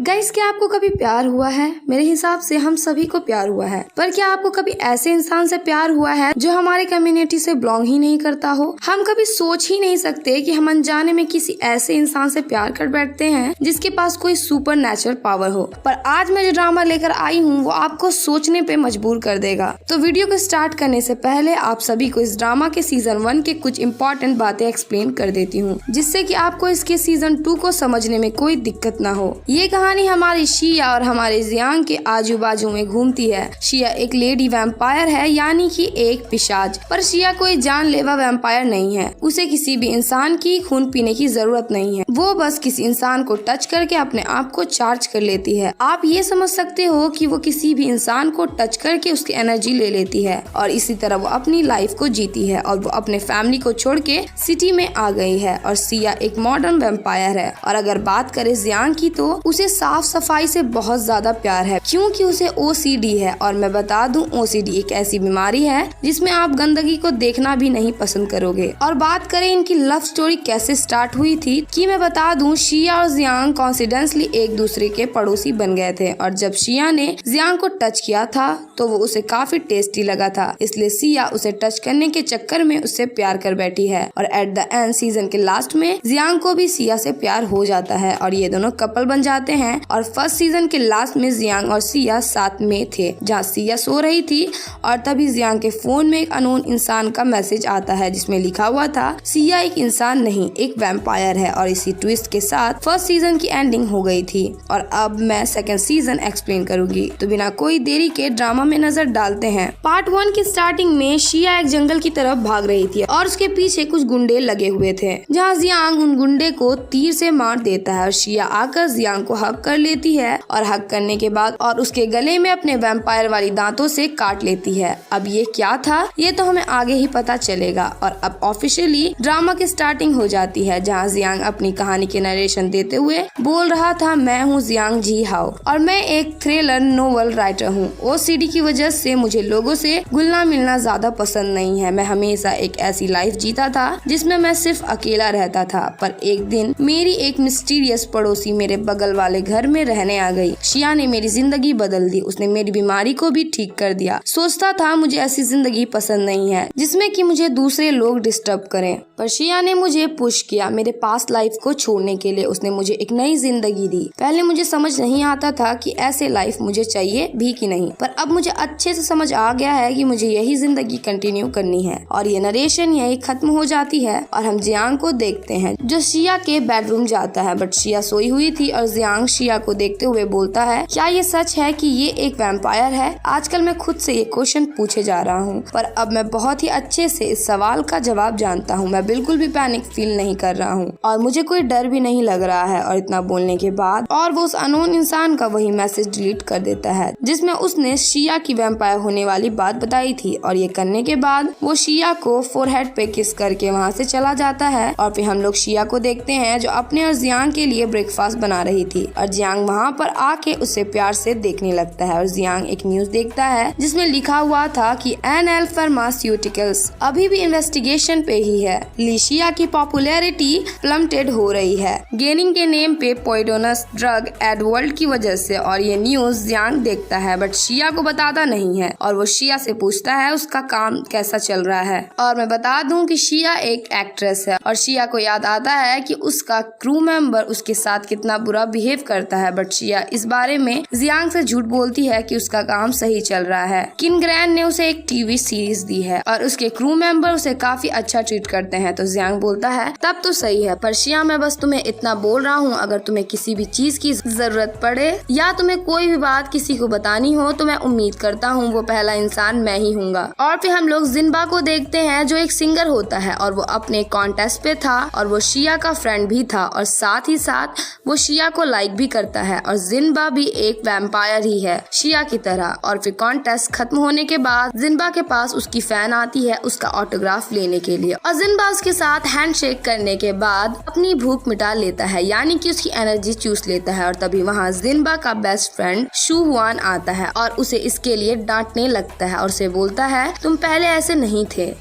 Guys, क्या आपको कभी प्यार हुआ है? मेरे हिसाब से हम सभी को प्यार हुआ है, पर क्या आपको कभी ऐसे इंसान से प्यार हुआ है जो हमारे कम्युनिटी से बिलोंग ही नहीं करता हो? हम कभी सोच ही नहीं सकते कि हम अनजाने में किसी ऐसे इंसान से प्यार कर बैठते हैं जिसके पास कोई सुपर नेचुरल पावर हो। पर आज मैं जो ड्रामा लेकर आई हूँ वो आपको सोचने पे मजबूर कर देगा। तो वीडियो को स्टार्ट करने से पहले आप सभी को इस ड्रामा के सीजन 1 के कुछ इंपॉर्टेंट बातें एक्सप्लेन कर देती हूँ, जिससे कि आपको इसके सीजन 2 को समझने में कोई दिक्कत ना हो। ये कहानी हमारी शिया और हमारे जियांग के आजू बाजू में घूमती है। शिया एक लेडी वैम्पायर है, यानी कि एक पिशाच, पर शिया कोई जानलेवा वैम्पायर नहीं है। उसे किसी भी इंसान की खून पीने की जरूरत नहीं है। वो बस किसी इंसान को टच करके अपने आप को चार्ज कर लेती है। आप ये समझ सकते हो कि वो किसी भी इंसान को टच करके उसकी एनर्जी ले लेती है और इसी तरह वो अपनी लाइफ को जीती है। और वो अपने फैमिली को छोड़ के सिटी में आ गई है और शिया एक मॉडर्न वैम्पायर है। और अगर बात करें जियांग की तो उसे साफ सफाई से बहुत ज्यादा प्यार है, क्योंकि उसे OCD है। और मैं बता दूं, OCD एक ऐसी बीमारी है जिसमें आप गंदगी को देखना भी नहीं पसंद करोगे। और बात करें इनकी लव स्टोरी कैसे स्टार्ट हुई थी, कि मैं बता दूं, शिया और जियांग कॉन्सिडेंसली एक दूसरे के पड़ोसी बन गए थे। और जब शिया ने जियांग को टच किया था तो वो उसे काफी टेस्टी लगा था, इसलिए शिया उसे टच करने के चक्कर में उससे प्यार कर बैठी है। और एट द एंड सीजन के लास्ट में जियांग को भी शिया से प्यार हो जाता है और ये दोनों कपल बन जाते हैं। और फर्स्ट सीजन के लास्ट में जियांग और शिया साथ में थे, जहाँ शिया सो रही थी और तभी जियांग के फोन में एक अननोन इंसान का मैसेज आता है जिसमें लिखा हुआ था, शिया एक इंसान नहीं, एक वैम्पायर है। और इसी ट्विस्ट के साथ फर्स्ट सीजन की एंडिंग हो गई थी। और अब मैं सेकंड सीजन एक्सप्लेन करूंगी, तो बिना कोई देरी के ड्रामा में नजर डालते हैं। पार्ट 1 की स्टार्टिंग में शिया एक जंगल की तरफ भाग रही थी और उसके पीछे कुछ गुंडे लगे हुए थे, जहाँ जियांग उन गुंडे को तीर से मार देता है और शिया आकर जियांग को हक कर लेती है और हक करने के बाद और उसके गले में अपने वैम्पायर वाली दांतों से काट लेती है। अब ये क्या था, ये तो हमें आगे ही पता चलेगा। और अब ऑफिशियली ड्रामा की स्टार्टिंग हो जाती है, जहाँ जियांग अपनी कहानी के नरेशन देते हुए बोल रहा था, मैं हूँ जियांग जी हाओ और मैं एक थ्रिलर नोवेल राइटर हूँ। OCD की वजह से मुझे लोगों से घुलना मिलना ज्यादा पसंद नहीं है। मैं हमेशा एक ऐसी लाइफ जीता था जिसमें मैं सिर्फ अकेला रहता था, पर एक दिन मेरी एक मिस्टीरियस पड़ोसी मेरे बगल वाले घर में रहने आ गई। शिया ने मेरी जिंदगी बदल दी, उसने मेरी बीमारी को भी ठीक कर दिया। सोचता था मुझे ऐसी जिंदगी पसंद नहीं है जिसमें कि मुझे दूसरे लोग डिस्टर्ब करें, पर शिया ने मुझे पुश किया मेरे पास्ट लाइफ को छोड़ने के लिए। उसने मुझे एक नई जिंदगी दी। पहले मुझे समझ नहीं आता था कि ऐसे लाइफ मुझे चाहिए भी कि नहीं, पर अब मुझे अच्छे से समझ आ गया है कि मुझे यही जिंदगी कंटिन्यू करनी है। और ये नरेशन यही खत्म हो जाती है और हम जियांग को देखते हैं जो शिया के बेडरूम जाता है, बट शिया सोई हुई थी और जियांग शिया को देखते हुए बोलता है, क्या ये सच है कि ये एक वैम्पायर है? आजकल मैं खुद से ये क्वेश्चन पूछे जा रहा हूँ, पर अब मैं बहुत ही अच्छे से इस सवाल का जवाब जानता हूँ। मैं बिल्कुल भी पैनिक फील नहीं कर रहा हूँ और मुझे कोई डर भी नहीं लग रहा है। और इतना बोलने के बाद और वो उस अननोन इंसान का वही मैसेज डिलीट कर देता है जिसमें उसने शिया की वैम्पायर होने वाली बात बताई थी। और ये करने के बाद वो शिया को फोरहेड पे किस करके वहाँ से चला जाता है। और फिर हम लोग शिया को देखते हैं जो अपने और जियांग के लिए ब्रेकफास्ट बना रही थी और जियांग वहाँ पर आके उसे प्यार से देखने लगता है। और जियांग एक न्यूज देखता है जिसमें लिखा हुआ था कि NL फार्मास्यूटिकल्स अभी भी इन्वेस्टिगेशन पे ही है। शिया की पॉपुलैरिटी प्लमटेड हो रही है गेनिंग के नेम पे पॉइजनस ड्रग एडवर्ल्ड की वजह से। और ये न्यूज जियांग देखता है बट शिया को बताता नहीं है और वो शिया से पूछता है उसका काम कैसा चल रहा है। और मैं बता दूं कि शिया एक एक्ट्रेस है और शिया को याद आता है कि उसका क्रू मेंबर उसके साथ कितना बुरा बिहेव करता है, बट शिया इस बारे में जियांग से झूठ बोलती है कि उसका काम सही चल रहा है। किन ग्रैंड ने उसे एक टीवी सीरीज दी है और उसके क्रू मेंबर उसे काफी अच्छा ट्रीट करते हैं। तो जियांग बोलता है तब तो सही है, पर शिया मैं बस तुम्हें इतना बोल रहा हूँ, अगर तुम्हें किसी भी चीज की जरूरत पड़े या तुम्हें कोई भी बात किसी को बतानी हो तो मैं उम्मीद करता हूँ वो पहला इंसान मैं ही हूँगा। और फिर हम लोग जिनबा को देखते हैं जो एक सिंगर होता है और वो अपने कॉन्टेस्ट पे था और वो शिया का फ्रेंड भी था और साथ ही साथ वो शिया को लाइक भी करता है। और जिनबा भी एक वैम्पायर ही है शिया की तरह। और फिर कॉन्टेस्ट खत्म होने के बाद जिनबा के पास उसकी फैन आती है उसका ऑटोग्राफ लेने के लिए और जिनबा उसके साथ हैंडशेक करने के बाद अपनी भूख मिटा लेता है, यानी कि उसकी एनर्जी चूस लेता है। और तभी वहाँ जिनबा का बेस्ट फ्रेंड शू हुआन आता है और उसे इसके लिए डांटने लगता है और उसे बोलता है तुम पहले ऐसे नहीं थे।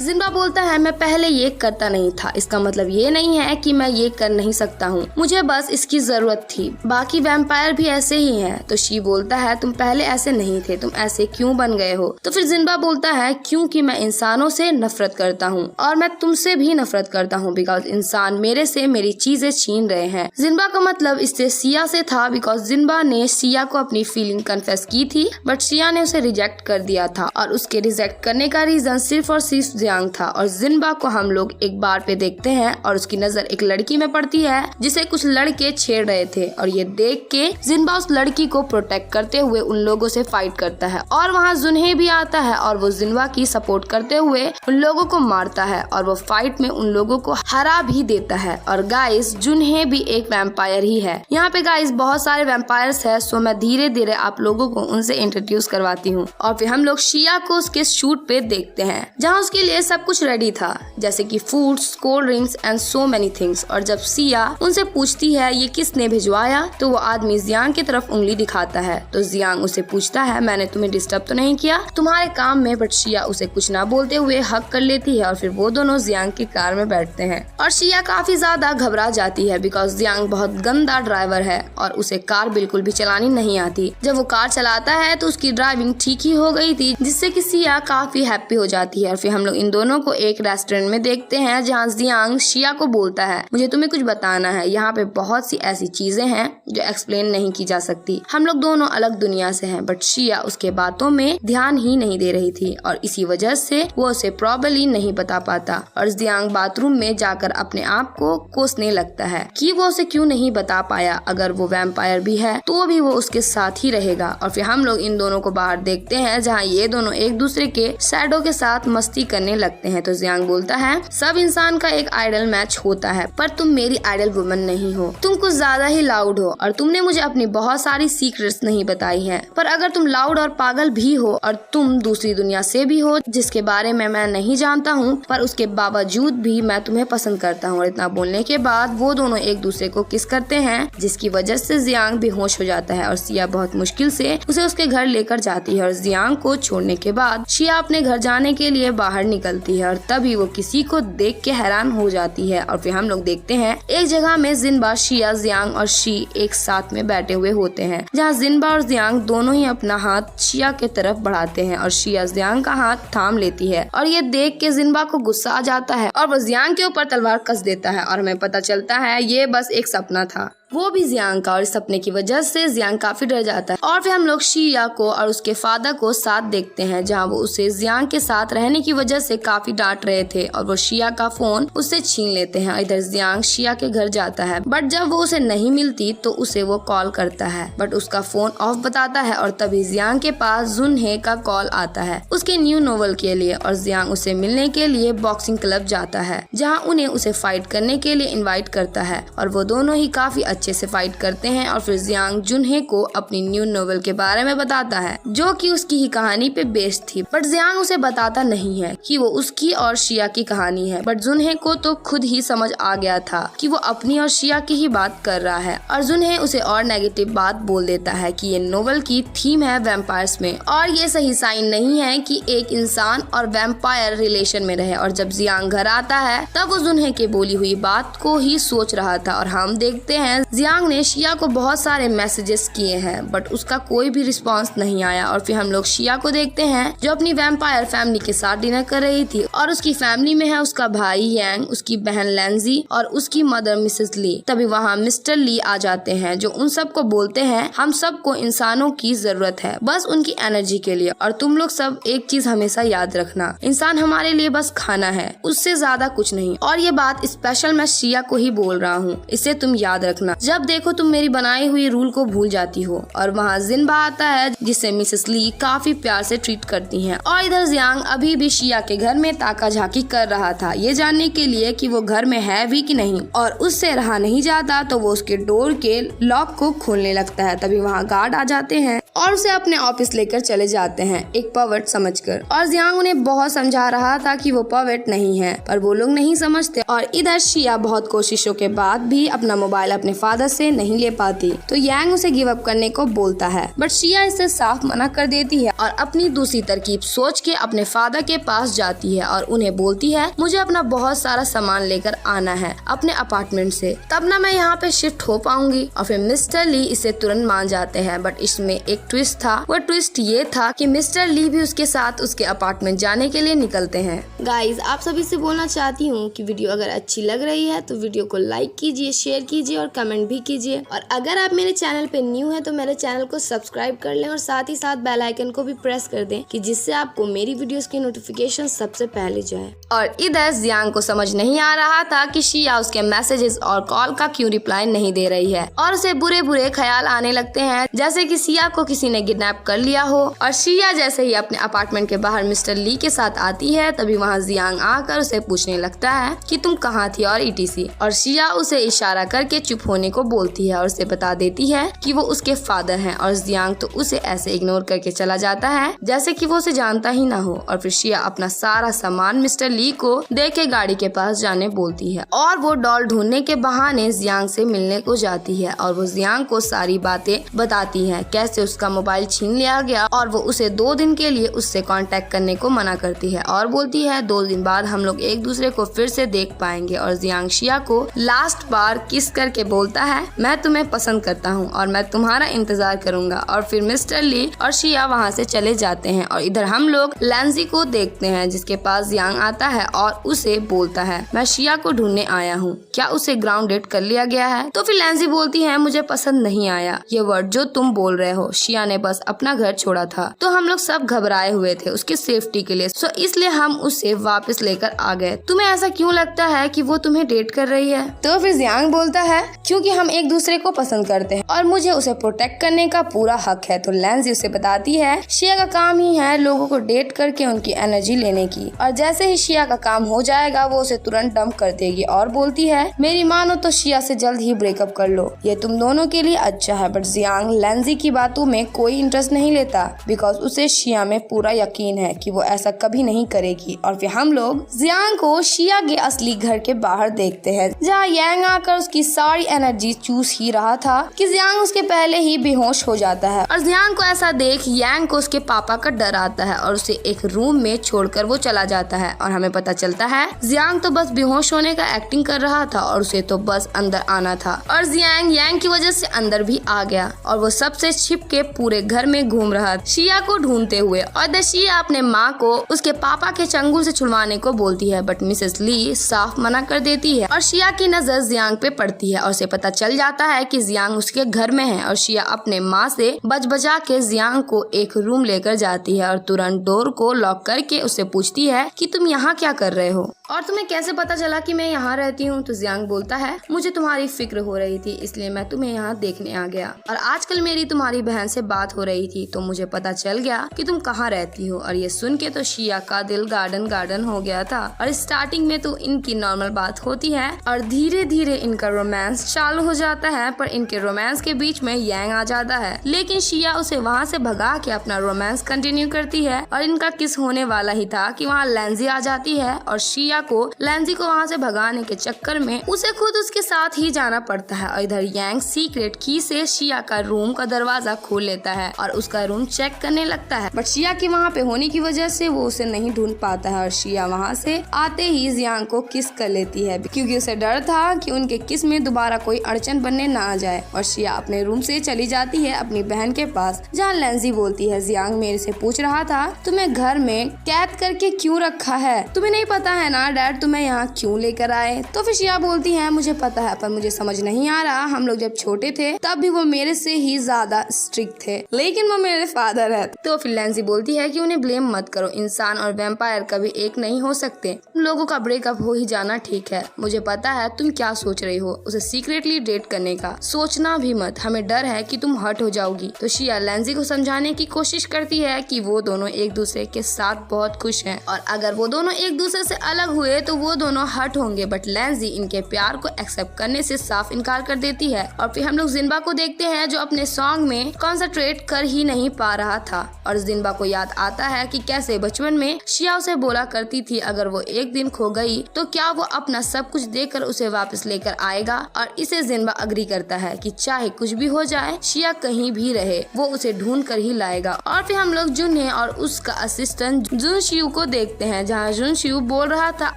जिन्बा बोलता है मैं पहले ये करता नहीं था, इसका मतलब ये नहीं है कि मैं ये कर नहीं सकता हूँ, मुझे बस इसकी जरूरत थी, बाकी वैम्पायर भी ऐसे ही हैं। तो शी बोलता है तुम पहले ऐसे नहीं थे, तुम ऐसे क्यों बन गए हो? तो फिर जिन्बा बोलता है क्योंकि मैं इंसानों से नफरत करता हूँ और मैं तुमसे भी नफरत करता हूँ बिकॉज इंसान मेरे से मेरी चीजें छीन रहे हैं। जिन्बा का मतलब इससे सिया से था बिकॉज जिन्बा ने सिया को अपनी फीलिंग कन्फेस की थी बट सिया ने उसे रिजेक्ट कर दिया था और उसके रिजेक्ट करने का रीजन सिर्फ और सिर्फ जियांग था। और जिन्बा को हम लोग एक बार पे देखते हैं और उसकी नजर एक लड़की में पड़ती है जिसे कुछ लड़के छेड़ रहे थे और ये देख के जिन्बा उस लड़की को प्रोटेक्ट करते हुए उन लोगों से फाइट करता है और वहाँ जुन्हे भी आता है और वो जिन्बा की सपोर्ट करते हुए उन लोगों को मारता है और वो फाइट में उन लोगों को हरा भी देता है। और गाइस जुन्हे भी एक वैम्पायर ही है। यहाँ पे गाइस बहुत सारे वैम्पायर्स है, सो मैं धीरे धीरे आप लोगों को उनसे इंट्रोड्यूस करवाती हूँ। और फिर हम लोग शिया को उसके शूट पे देखते हैं जहाँ उसके लिए सब कुछ रेडी था जैसे कि foods, cold drinks and so many things. और जब सिया उनसे पूछती है ये किसने भिजवाया तो वो आदमी जियांग की तरफ उंगली दिखाता है। तो जियांग उसे पूछता है मैंने तुम्हें डिस्टर्ब तो नहीं किया तुम्हारे काम में? बट शिया उसे कुछ ना बोलते हुए हक कर लेती है और फिर वो दोनों जियांग की कार में बैठते हैं। और शिया काफी ज्यादा घबरा जाती है बिकॉज जियांग बहुत गंदा ड्राइवर है और उसे कार बिल्कुल भी चलानी नहीं आती। जब वो कार चलाता है तो उसकी ड्राइविंग ठीक ही हो गई थी जिससे कि सिया काफी हैप्पी हो जाती है। और फिर हम लोग इन दोनों को एक रेस्टोरेंट में देखते हैं जहाँ जियांग शिया को बोलता है मुझे तुम्हें कुछ बताना है, यहाँ पे बहुत सी ऐसी चीजें हैं जो एक्सप्लेन नहीं की जा सकती। हम लोग दोनों अलग दुनिया से हैं। बट शिया उसके बातों में ध्यान ही नहीं दे रही थी और इसी वजह से वो उसे प्रॉपर्ली नहीं बता पाता। और जियांग बाथरूम में जाकर अपने आप को कोसने लगता है कि वो उसे क्यों नहीं बता पाया, अगर वो वैम्पायर भी है तो भी वो उसके साथ ही रहेगा। और फिर हम लोग इन दोनों को बाहर देखते हैं जहाँ ये दोनों एक दूसरे के शैडो के साथ मस्ती करने लगते हैं। तो जियांग बोलता है सब इंसान का एक आइडल मैच होता है पर तुम मेरी आइडल वुमन नहीं हो, तुम कुछ ज्यादा ही लाउड हो और तुमने मुझे अपनी बहुत सारी सीक्रेट्स नहीं बताई हैं। पर अगर तुम लाउड और पागल भी हो और तुम दूसरी दुनिया से भी हो जिसके बारे में मैं नहीं जानता हूँ पर उसके बावजूद भी मैं तुम्हें पसंद करता हूँ। और इतना बोलने के बाद वो दोनों एक दूसरे को किस करते हैं जिसकी वजह से जियांग बेहोश हो जाता है और सिया बहुत मुश्किल से उसे उसके घर लेकर जाती है। और जियांग को छोड़ने के बाद शिया अपने घर जाने के लिए बाहर निकलती है और तभी वो किसी को देख के हैरान हो जाती है। और फिर हम लोग देखते हैं एक जगह में जिन्बा, शिया, जियांग और शी एक साथ में बैठे हुए होते हैं जहाँ जिन्बा और जियांग दोनों ही अपना हाथ शिया के तरफ बढ़ाते हैं और शिया जियांग का हाथ थाम लेती है। और ये देख के जिन्बा को गुस्सा आ जाता है और वो जियांग के ऊपर तलवार कस देता है और हमें पता चलता है ये बस एक सपना था, वो भी जियांग का। और इस सपने की वजह से जियांग काफी डर जाता है। और फिर हम लोग शिया को और उसके फादर को साथ देखते हैं जहाँ वो उसे जियांग के साथ रहने की वजह से काफी डांट रहे थे और वो शिया का फोन उससे छीन लेते हैं। इधर जियांग शिया के घर जाता है बट जब वो उसे नहीं मिलती तो उसे वो कॉल करता है बट उसका फोन ऑफ बताता है। और तभी जियांग के पास जुन्हे का कॉल आता है उसके न्यू नोवेल के लिए और जियांग उसे मिलने के लिए बॉक्सिंग क्लब जाता है जहाँ उन्हें उसे फाइट करने के लिए इन्वाइट करता है और वो दोनों ही काफी अच्छे से फाइट करते हैं। और फिर जियांग जुन्हे को अपनी न्यू नोवेल के बारे में बताता है जो कि उसकी ही कहानी पे बेस्ड थी बट जियांग उसे बताता नहीं है कि वो उसकी और शिया की कहानी है। बट जुन्हे को तो खुद ही समझ आ गया था कि वो अपनी और शिया की ही बात कर रहा है और जुन्हे उसे और नेगेटिव बात बोल देता है कि ये नोवेल की थीम है वैम्पायर्स में और ये सही साइन नहीं है कि एक इंसान और वैम्पायर रिलेशन में रहे। और जब जियांग घर आता है तब वो जुन्हे के बोली हुई बात को ही सोच रहा था और हम देखते हैं जियांग ने शिया को बहुत सारे मैसेजेस किए हैं बट उसका कोई भी रिस्पांस नहीं आया। और फिर हम लोग शिया को देखते हैं जो अपनी वैम्पायर फैमिली के साथ डिनर कर रही थी और उसकी फैमिली में है उसका भाई यांग, उसकी बहन लैंजी और उसकी मदर मिसेस ली। तभी वहाँ मिस्टर ली आ जाते हैं जो उन सबको बोलते हैं हम सबको इंसानों की जरूरत है बस उनकी एनर्जी के लिए और तुम लोग सब एक चीज हमेशा याद रखना, इंसान हमारे लिए बस खाना है, उससे ज्यादा कुछ नहीं। और ये बात स्पेशल मैं शिया को ही बोल रहा हूँ, इसे तुम याद रखना, जब देखो तुम मेरी बनाई हुई रूल को भूल जाती हो। और वहाँ जिन्बा आता है जिसे मिसेस ली काफी प्यार से ट्रीट करती हैं। और इधर जियांग अभी भी शिया के घर में ताका झाकी कर रहा था ये जानने के लिए कि वो घर में है भी कि नहीं और उससे रहा नहीं जाता तो वो उसके डोर के लॉक को खोलने लगता है। तभी वहाँ गार्ड आ जाते हैं और उसे अपने ऑफिस लेकर चले जाते हैं एक पर्वट समझकर। और जियांग उन्हें बहुत समझा रहा था कि वो पर्वट नहीं है, पर वो लोग नहीं समझते। और इधर शिया बहुत कोशिशों के बाद भी अपना मोबाइल अपने फादर से नहीं ले पाती, तो यांग उसे गिव अप करने को बोलता है, बट शिया इसे साफ मना कर देती है और अपनी दूसरी तरकीब सोच के अपने फादर के पास जाती है और उन्हें बोलती है मुझे अपना बहुत सारा सामान लेकर आना है अपने अपार्टमेंट से, तब ना मैं यहाँ पे शिफ्ट हो पाऊंगी। और फिर मिस्टर ली इसे तुरंत मान जाते हैं, बट इसमें एक ट्विस्ट था। वो ट्विस्ट ये था कि मिस्टर ली भी उसके साथ उसके अपार्टमेंट जाने के लिए निकलते हैं। गाइज, आप सभी से बोलना चाहती हूँ कि वीडियो अगर अच्छी लग रही है तो वीडियो को लाइक कीजिए, शेयर कीजिए और कमेंट भी कीजिए। और अगर आप मेरे चैनल पे न्यू है तो मेरे चैनल को सब्सक्राइब कर लें और साथ ही साथ बेल आइकन को भी प्रेस कर दें कि जिससे आपको मेरी वीडियोस की नोटिफिकेशन सबसे पहले जाए। और इधर जियांग को समझ नहीं आ रहा था कि शिया उसके मैसेजेस और कॉल का क्यों रिप्लाई नहीं दे रही है और उसे बुरे बुरे ख्याल आने लगते हैं, जैसे कि शिया को किसी ने किडनैप कर लिया हो। और शिया जैसे ही अपने अपार्टमेंट के बाहर मिस्टर ली के साथ आती है, तभी वहाँ जियांग आकर उसे पूछने लगता है कि तुम कहाँ थी और ETC। और शिया उसे इशारा करके चुप होने को बोलती है और उसे बता देती है कि वो उसके फादर हैं। और जियांग तो उसे ऐसे इग्नोर करके चला जाता है जैसे कि वो उसे जानता ही ना हो। और फिर शिया अपना सारा सामान मिस्टर ली को दे के गाड़ी के पास जाने बोलती है और वो डॉल ढूंढने के बहाने जियांग से मिलने को जाती है। और वो जियांग को सारी बातें बताती है, कैसे उसका मोबाइल छीन लिया गया और वो उसे 2 दिन के लिए उससे कांटेक्ट करने को मना करती है और बोलती है 2 दिन बाद हम लोग एक दूसरे को फिर से देख पाएंगे। और जियांग शिया को लास्ट बार किस करके बोलता है मैं तुम्हें पसंद करता हूँ और मैं तुम्हारा इंतजार करूंगा। और फिर मिस्टर ली और शिया वहाँ से चले जाते हैं। और इधर हम लोग लैंजी को देखते हैं जिसके पास जियांग आता है और उसे बोलता है मैं शिया को ढूंढने आया हूँ, क्या उसे ग्राउंडेड कर लिया गया है। तो फिर लैंजी बोलती है मुझे पसंद नहीं आया ये वर्ड जो तुम बोल रहे हो, शिया ने बस अपना घर छोड़ा था तो हम लोग सब घबराए हुए थे उसकी सेफ्टी के लिए, सो इसलिए हम उसे वापस लेकर आ गए। तुम्हें ऐसा क्यों लगता है कि वो तुम्हें डेट कर रही है। तो फिर जियांग बोलता है क्योंकि हम एक दूसरे को पसंद करते हैं और मुझे उसे प्रोटेक्ट करने का पूरा हक है। तो लैंजी उसे बताती है शिया का काम ही है लोगों को डेट करके उनकी एनर्जी लेने की, और जैसे ही शिया का काम हो जाएगा वो उसे तुरंत डंप कर देगी और बोलती है मेरी मानो तो शिया से जल्द ही ब्रेकअप कर लो, ये तुम दोनों के लिए अच्छा है। बट जियांग लैंजी की बातों में कोई इंटरेस्ट नहीं लेता बिकॉज उसे शिया में पूरा यकीन है कि वो ऐसा कभी नहीं करेगी। और फिर हम लोग जियांग को शिया के असली घर के बाहर देखते हैं जहाँ यांग आकर उसकी सारी एनर्जी चूस ही रहा था कि जियांग उसके पहले ही बेहोश हो जाता है। और जियांग को ऐसा देख यांग को उसके पापा का डर आता है और उसे एक रूम में छोड़कर वो चला जाता है। और हमें पता चलता है जियांग तो बस बेहोश होने का एक्टिंग कर रहा था और उसे तो बस अंदर आना था। और जियांग यांग की वजह से अंदर भी आ गया और वो सबसे छिप के पूरे घर में घूम रहा शिया को ढूंढते हुए। और शिया अपने माँ को उसके पापा के चंगुल से छुड़वाने को बोलती है, बट मिसेस ली साफ मना कर देती है। और शिया की नजर जियांग पे पड़ती है और उसे पता चल जाता है कि जियांग उसके घर में है। और शिया अपने माँ से बचा के जियांग को एक रूम लेकर जाती है और तुरंत डोर को लॉक करके उससे पूछती है कि तुम यहाँ क्या कर रहे हो और तुम्हें कैसे पता चला कि मैं यहाँ रहती हूँ। तो जियांग बोलता है मुझे तुम्हारी फिक्र हो रही थी इसलिए मैं तुम्हें यहाँ देखने आ गया, और आजकल मेरी तुम्हारी बहन से बात हो रही थी तो मुझे पता चल गया कि तुम कहाँ रहती हो। और ये सुन के तो शिया का दिल गार्डन हो गया था। और स्टार्टिंग में तो इनकी नॉर्मल बात होती है और धीरे धीरे इनका रोमांस चालू हो जाता है, पर इनके रोमांस के बीच में यांग आ जाता है, लेकिन शिया उसे वहाँ से भगा के अपना रोमांस कंटिन्यू करती है। और इनका किस होने वाला ही था कि वहाँ लैंजी आ जाती है और शिया को लैंजी को वहाँ से भगाने के चक्कर में उसे खुद उसके साथ ही जाना पड़ता है। और इधर यांग सीक्रेट की से शिया का रूम का दरवाजा खोल लेता है और उसका रूम चेक करने लगता है, बट शिया के वहाँ पे होने की वजह से वो उसे नहीं ढूंढ पाता है। और शिया वहाँ से आते ही जियांग को किस कर लेती है क्योंकि उसे डर था कि उनके किस में दोबारा कोई अड़चन बनने ना आ जाए। और शिया अपने रूम से चली जाती है अपनी बहन के पास जहाँ लैंजी बोलती है जियांग मेरे से पूछ रहा था तुम्हें घर में कैद करके क्यों रखा है, तुम्हें नहीं पता है ना डैड तुम्हें यहाँ क्यों लेकर आए। तो फिर शिया बोलती है मुझे पता है पर मुझे समझ नहीं आ रहा, हम लोग जब छोटे थे तब भी वो मेरे से ही ज्यादा स्ट्रिक्ट थे लेकिन वो मेरे फादर है। तो फिर लैंजी बोलती है कि उन्हें ब्लेम मत करो, इंसान और वैम्पायर कभी एक नहीं हो सकते, लोगों का ब्रेकअप हो ही जाना ठीक है। मुझे पता है तुम क्या सोच रही हो, उसे सीक्रेटली डेट करने का सोचना भी मत, हमें डर है कि तुम हर्ट हो जाओगी। तो शिया लैंजी को समझाने की कोशिश करती है कि वो दोनों एक दूसरे के साथ बहुत खुश हैं और अगर वो दोनों एक दूसरे से अलग हुए तो वो दोनों हर्ट होंगे, बट लेंजी इनके प्यार को एक्सेप्ट करने से साफ इनकार कर देती है। और फिर हम लोग जिन्बा को देखते हैं जो अपने सॉन्ग में कॉन्सेंट्रेट कर ही नहीं पा रहा था। और जिन्बा को याद आता है कि कैसे बचपन में शिया उसे बोला करती थी अगर वो एक दिन खो गई तो क्या वो अपना सब कुछ देकर उसे वापस लेकर आएगा। और इसे जिन्बा अग्री करता है कि चाहे कुछ भी हो जाए, शिया कहीं भी रहे, वो उसे ढूंढ कर ही लाएगा। और फिर हम लोग जुनहे और उसका असिस्टेंट जुनशियू को देखते हैं, जहाँ जुनशियू बोल रहा था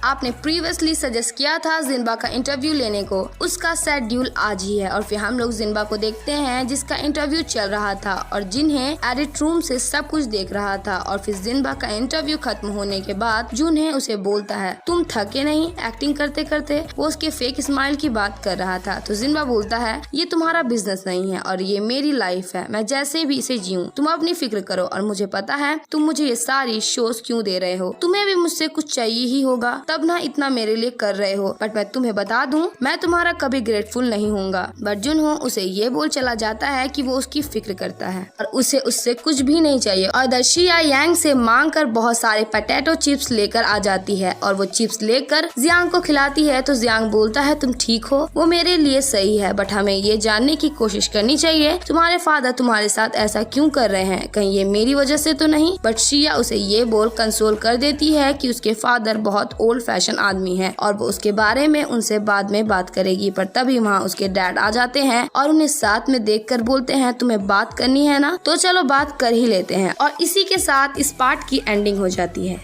आपने प्रीवियसली सजेस्ट किया था जिन्बा का इंटरव्यू लेने को, उसका शेड्यूल आज ही है। और फिर हम लोग जिन्बा को देखते हैं जिसका इंटरव्यू चल रहा था और जिन्हें एडिट रूम से सब कुछ देख रहा था। और फिर जिन्बा का इंटरव्यू खत्म होने के बाद जुनहे उसे बोलता है तुम थके नहीं एक्टिंग करते करते। वो उसके फेक स्माइल की बात कर रहा था तो जिन्बा बोलता है ये तुम्हारा बिजनेस नहीं है और ये मेरी लाइफ है, मैं जैसे भी इसे जीऊं, तुम अपनी फिक्र करो। और मुझे पता है तुम मुझे ये सारी शोज क्यों दे रहे हो, तुम्हें भी मुझसे कुछ चाहिए ही होगा तब ना इतना मेरे लिए कर रहे हो, बट मैं तुम्हें बता दूं मैं तुम्हारा कभी ग्रेटफुल नहीं होऊंगा। बट जुनहो उसे ये बोल चला जाता है कि वो उसकी फिक्र करता है और उसे उससे कुछ भी नहीं चाहिए। और दर्शिया यांग से मांग कर बहुत सारे पोटैटो चिप्स लेकर आ जाती है और वो चिप्स लेकर जियांग को खिलाती है तो जियांग बोलता है तुम ठीक हो, वो मेरे लिए सही है, बट हमें ये जानने की कोशिश करनी चाहिए तुम्हारे फादर तुम्हारे साथ ऐसा क्यों कर रहे हैं, कहीं ये मेरी वजह से तो नहीं। बट शिया उसे ये बोल कंसोल कर देती है कि उसके फादर बहुत ओल्ड फैशन आदमी है और वो उसके बारे में उनसे बाद में बात करेगी। पर तभी वहाँ उसके डैड आ जाते हैं और उन्हें साथ में देखकर बोलते हैं तुम्हें बात करनी है ना, तो चलो बात कर ही लेते हैं। और इसी के साथ इस पार्ट की एंडिंग हो जाती है।